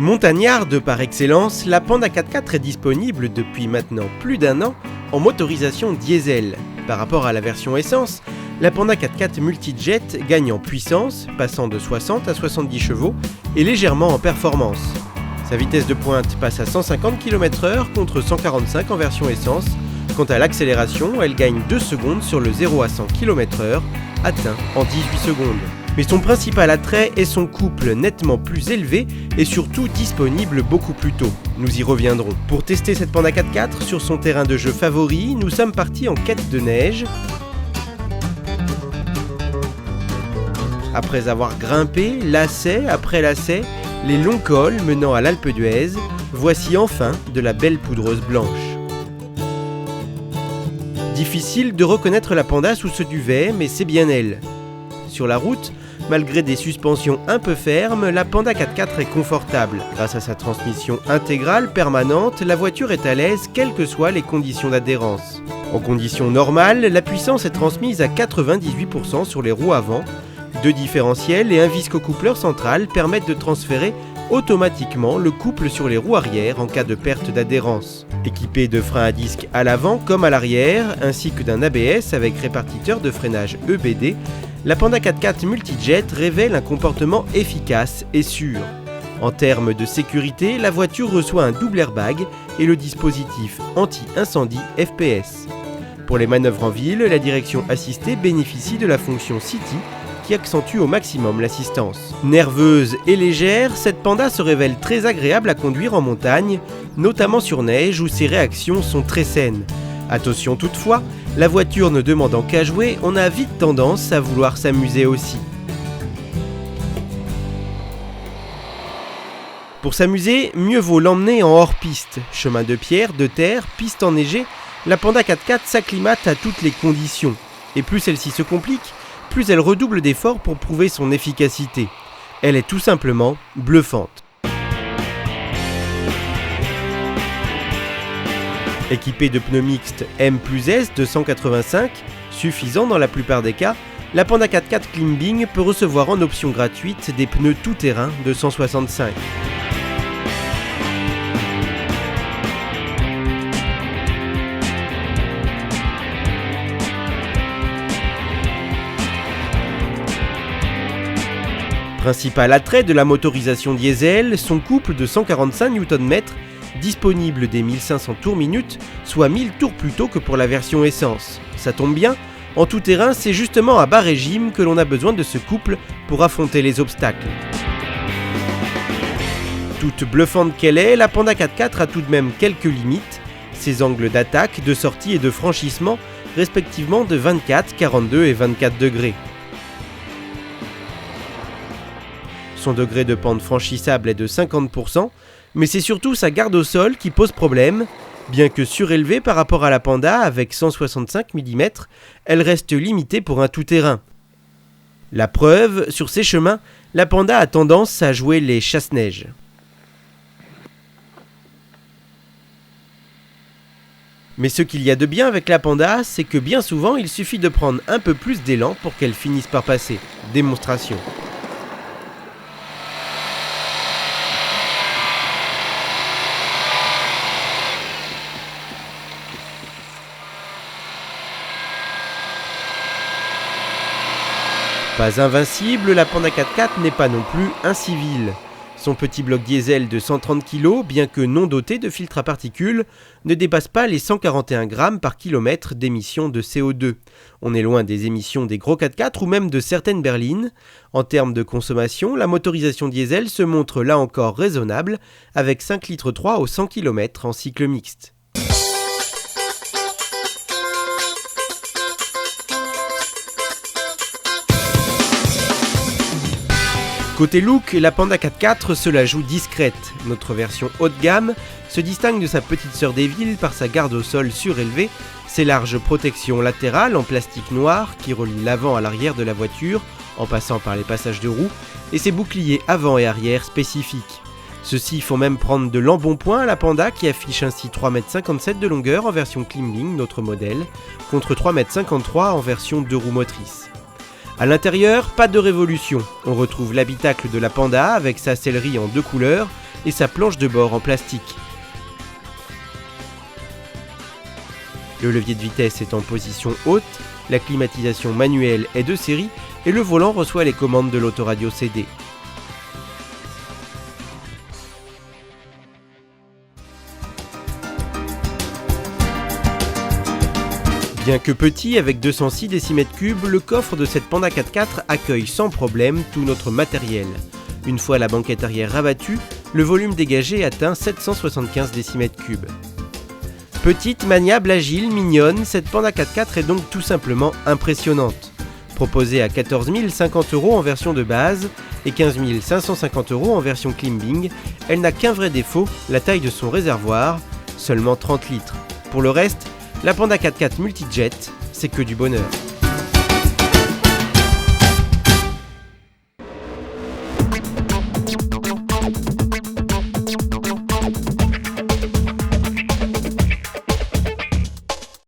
Montagnarde par excellence, la Panda 4x4 est disponible depuis maintenant plus d'1 an en motorisation diesel. Par rapport à la version essence, la Panda 4x4 Multijet gagne en puissance, passant de 60 à 70 chevaux, et légèrement en performance. Sa vitesse de pointe passe à 150 km/h contre 145 en version essence. Quant à l'accélération, elle gagne 2 secondes sur le 0 à 100 km/h, atteint en 18 secondes. Mais son principal attrait est son couple nettement plus élevé et surtout disponible beaucoup plus tôt. Nous y reviendrons. Pour tester cette Panda 4x4 sur son terrain de jeu favori, nous sommes partis en quête de neige. Après avoir grimpé, lacet après lacet, les longs cols menant à l'Alpe d'Huez, voici enfin de la belle poudreuse blanche. Difficile de reconnaître la Panda sous ce duvet, mais c'est bien elle. Sur la route, malgré des suspensions un peu fermes, la Panda 4x4 est confortable. Grâce à sa transmission intégrale permanente, la voiture est à l'aise quelles que soient les conditions d'adhérence. En conditions normales, la puissance est transmise à 98% sur les roues avant. 2 différentiels et un viscocoupleur central permettent de transférer automatiquement le couple sur les roues arrière en cas de perte d'adhérence. Équipée de freins à disque à l'avant comme à l'arrière, ainsi que d'un ABS avec répartiteur de freinage EBD, la Panda 4x4 Multijet révèle un comportement efficace et sûr. En termes de sécurité, la voiture reçoit un double airbag et le dispositif anti-incendie FPS. Pour les manœuvres en ville, la direction assistée bénéficie de la fonction City qui accentue au maximum l'assistance. Nerveuse et légère, cette Panda se révèle très agréable à conduire en montagne, notamment sur neige où ses réactions sont très saines. Attention toutefois, la voiture ne demandant qu'à jouer, on a vite tendance à vouloir s'amuser aussi. Pour s'amuser, mieux vaut l'emmener en hors-piste. Chemin de pierre, de terre, piste enneigée, la Panda 4x4 s'acclimate à toutes les conditions. Et plus celle-ci se complique, plus elle redouble d'efforts pour prouver son efficacité. Elle est tout simplement bluffante. Équipée de pneus mixtes M+S de 185, suffisant dans la plupart des cas, la Panda 4x4 Klimbing peut recevoir en option gratuite des pneus tout-terrain de 165. Principal attrait de la motorisation diesel, son couple de 145 Nm, disponible dès 1500 tours minute, soit 1000 tours plus tôt que pour la version essence. Ça tombe bien, en tout terrain, c'est justement à bas régime que l'on a besoin de ce couple pour affronter les obstacles. Toute bluffante qu'elle est, la Panda 4x4 a tout de même quelques limites, ses angles d'attaque, de sortie et de franchissement, respectivement de 24, 42 et 24 degrés. Son degré de pente franchissable est de 50%, mais c'est surtout sa garde au sol qui pose problème. Bien que surélevée par rapport à la Panda avec 165 mm, elle reste limitée pour un tout-terrain. La preuve, sur ces chemins, la Panda a tendance à jouer les chasse-neige. Mais ce qu'il y a de bien avec la Panda, c'est que bien souvent, il suffit de prendre un peu plus d'élan pour qu'elle finisse par passer. Démonstration. Pas invincible, la Panda 4x4 n'est pas non plus incivile. Son petit bloc diesel de 130 kg, bien que non doté de filtre à particules, ne dépasse pas les 141 grammes par kilomètre d'émissions de CO2. On est loin des émissions des gros 4x4 ou même de certaines berlines. En termes de consommation, la motorisation diesel se montre là encore raisonnable, avec 5,3 litres au 100 km en cycle mixte. Côté look, la Panda 4x4 se la joue discrète. Notre version haut de gamme se distingue de sa petite sœur des villes par sa garde au sol surélevée, ses larges protections latérales en plastique noir qui relient l'avant à l'arrière de la voiture en passant par les passages de roues et ses boucliers avant et arrière spécifiques. Ceux-ci font même prendre de l'embonpoint à la Panda qui affiche ainsi 3,57 m de longueur en version Klimbing, notre modèle, contre 3,53 m en version 2 roues motrices. À l'intérieur, pas de révolution. On retrouve l'habitacle de la Panda avec sa sellerie en 2 couleurs et sa planche de bord en plastique. Le levier de vitesse est en position haute, la climatisation manuelle est de série et le volant reçoit les commandes de l'autoradio CD. Bien que petit, avec 206 cm3, le coffre de cette Panda 4x4 accueille sans problème tout notre matériel. Une fois la banquette arrière rabattue, le volume dégagé atteint 775 cm3. Petite, maniable, agile, mignonne, cette Panda 4x4 est donc tout simplement impressionnante. Proposée à 14 050 € en version de base et 15 550 € en version climbing, elle n'a qu'un vrai défaut, la taille de son réservoir, seulement 30 litres. Pour le reste, la Panda 4x4 Multijet, c'est que du bonheur.